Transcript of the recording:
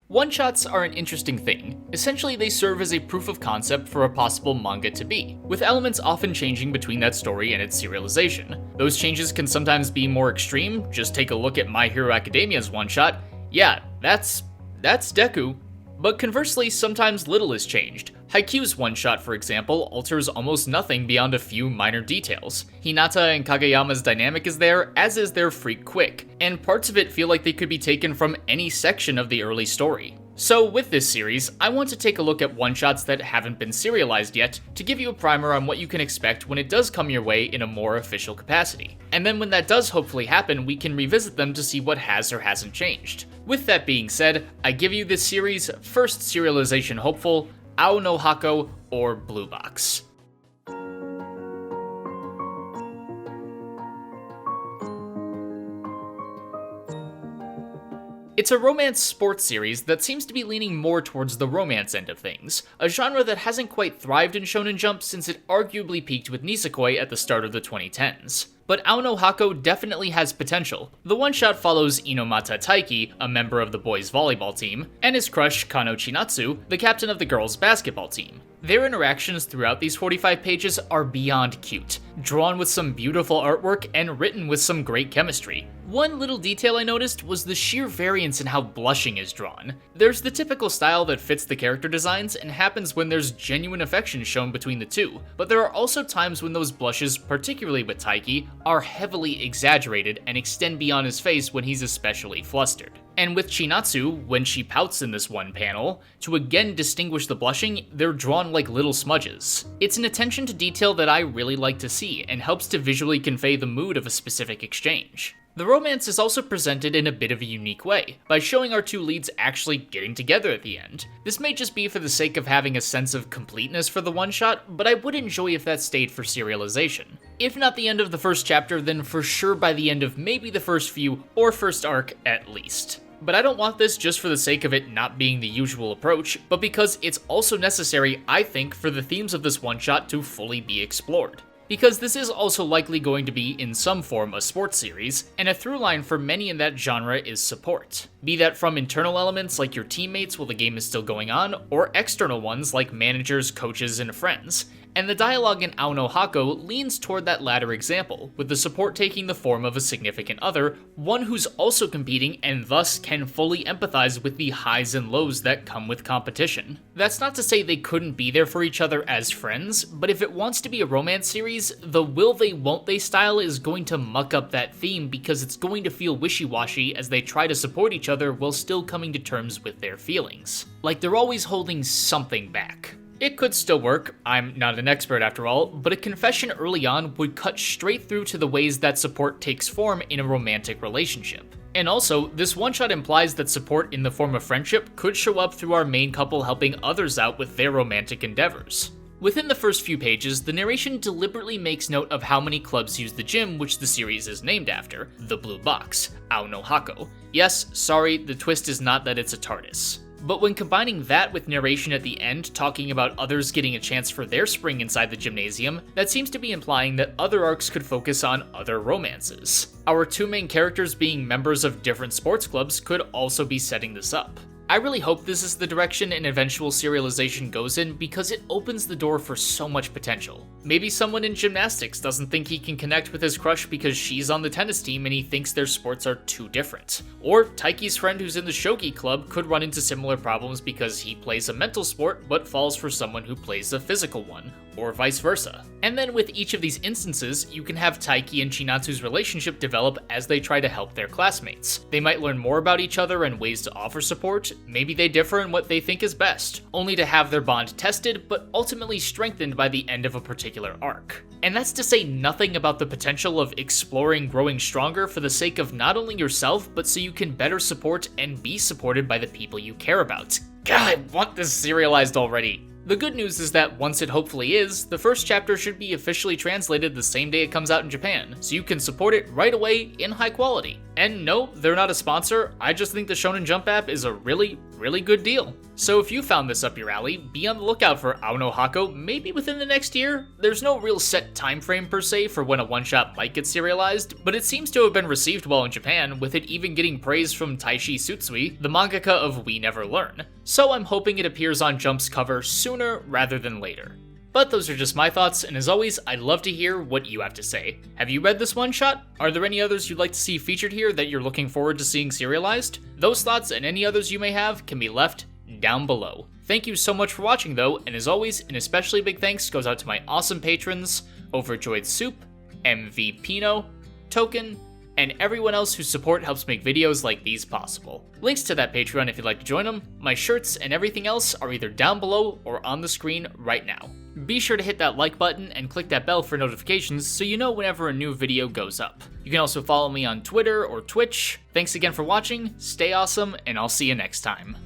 One-shots are an interesting thing. Essentially, they serve as a proof of concept for a possible manga to be, with elements often changing between that story and its serialization. Those changes can sometimes be more extreme. Just take a look at My Hero Academia's one-shot. Yeah, that's Deku. But conversely, sometimes little is changed. Haikyuu's one-shot, for example, alters almost nothing beyond a few minor details. Hinata and Kageyama's dynamic is there, as is their freak quick, and parts of it feel like they could be taken from any section of the early story. So with this series, I want to take a look at one-shots that haven't been serialized yet, to give you a primer on what you can expect when it does come your way in a more official capacity. And then when that does hopefully happen, we can revisit them to see what has or hasn't changed. With that being said, I give you this series' first serialization hopeful, Ao No Hako, or Blue Box. It's a romance sports series that seems to be leaning more towards the romance end of things, a genre that hasn't quite thrived in Shonen Jump since it arguably peaked with Nisekoi at the start of the 2010s. But Ao No Hako definitely has potential. The one-shot follows Inomata Taiki, a member of the boys' volleyball team, and his crush Kano Chinatsu, the captain of the girls' basketball team. Their interactions throughout these 45 pages are beyond cute, drawn with some beautiful artwork and written with some great chemistry. One little detail I noticed was the sheer variance in how blushing is drawn. There's the typical style that fits the character designs and happens when there's genuine affection shown between the two, but there are also times when those blushes, particularly with Taiki, are heavily exaggerated and extend beyond his face when he's especially flustered. And with Chinatsu, when she pouts in this one panel, to again distinguish the blushing, they're drawn like little smudges. It's an attention to detail that I really like to see, and helps to visually convey the mood of a specific exchange. The romance is also presented in a bit of a unique way, by showing our two leads actually getting together at the end. This may just be for the sake of having a sense of completeness for the one-shot, but I would enjoy if that stayed for serialization. If not the end of the first chapter, then for sure by the end of maybe the first few, or first arc at least. But I don't want this just for the sake of it not being the usual approach, but because it's also necessary, I think, for the themes of this one-shot to fully be explored. Because this is also likely going to be, in some form, a sports series, and a through line for many in that genre is support. Be that from internal elements like your teammates while the game is still going on, or external ones like managers, coaches, and friends. And the dialogue in Ao No Hako leans toward that latter example, with the support taking the form of a significant other, one who's also competing and thus can fully empathize with the highs and lows that come with competition. That's not to say they couldn't be there for each other as friends, but if it wants to be a romance series, the will they won't they style is going to muck up that theme because it's going to feel wishy-washy as they try to support each other while still coming to terms with their feelings. Like they're always holding something back. It could still work, I'm not an expert after all, but a confession early on would cut straight through to the ways that support takes form in a romantic relationship. And also, this one-shot implies that support in the form of friendship could show up through our main couple helping others out with their romantic endeavors. Within the first few pages, the narration deliberately makes note of how many clubs use the gym which the series is named after, the Blue Box, Ao No Hako. Yes, sorry, the twist is not that it's a TARDIS. But when combining that with narration at the end talking about others getting a chance for their spring inside the gymnasium, that seems to be implying that other arcs could focus on other romances. Our two main characters being members of different sports clubs could also be setting this up. I really hope this is the direction an eventual serialization goes in because it opens the door for so much potential. Maybe someone in gymnastics doesn't think he can connect with his crush because she's on the tennis team and he thinks their sports are too different. Or Taiki's friend who's in the shogi club could run into similar problems because he plays a mental sport but falls for someone who plays a physical one, or vice versa. And then with each of these instances, you can have Taiki and Chinatsu's relationship develop as they try to help their classmates. They might learn more about each other and ways to offer support, maybe they differ in what they think is best, only to have their bond tested but ultimately strengthened by the end of a particular arc. And that's to say nothing about the potential of exploring growing stronger for the sake of not only yourself, but so you can better support and be supported by the people you care about. God, I want this serialized already. The good news is that once it hopefully is, the first chapter should be officially translated the same day it comes out in Japan, so you can support it right away in high quality. And no, they're not a sponsor, I just think the Shonen Jump app is a really good deal. So if you found this up your alley, be on the lookout for Ao No Hako maybe within the next year. There's no real set time frame per se for when a one-shot might get serialized, but it seems to have been received well in Japan, with it even getting praise from Taishi Tsutsui, the mangaka of We Never Learn. So I'm hoping it appears on Jump's cover sooner rather than later. But those are just my thoughts, and as always, I'd love to hear what you have to say. Have you read this one-shot? Are there any others you'd like to see featured here that you're looking forward to seeing serialized? Those thoughts and any others you may have can be left down below. Thank you so much for watching though, and as always, an especially big thanks goes out to my awesome patrons, OverjoyedSoup, MVPino, Token, and everyone else whose support helps make videos like these possible. Links to that Patreon if you'd like to join them, my shirts, and everything else are either down below or on the screen right now. Be sure to hit that like button and click that bell for notifications so you know whenever a new video goes up. You can also follow me on Twitter or Twitch. Thanks again for watching, stay awesome, and I'll see you next time.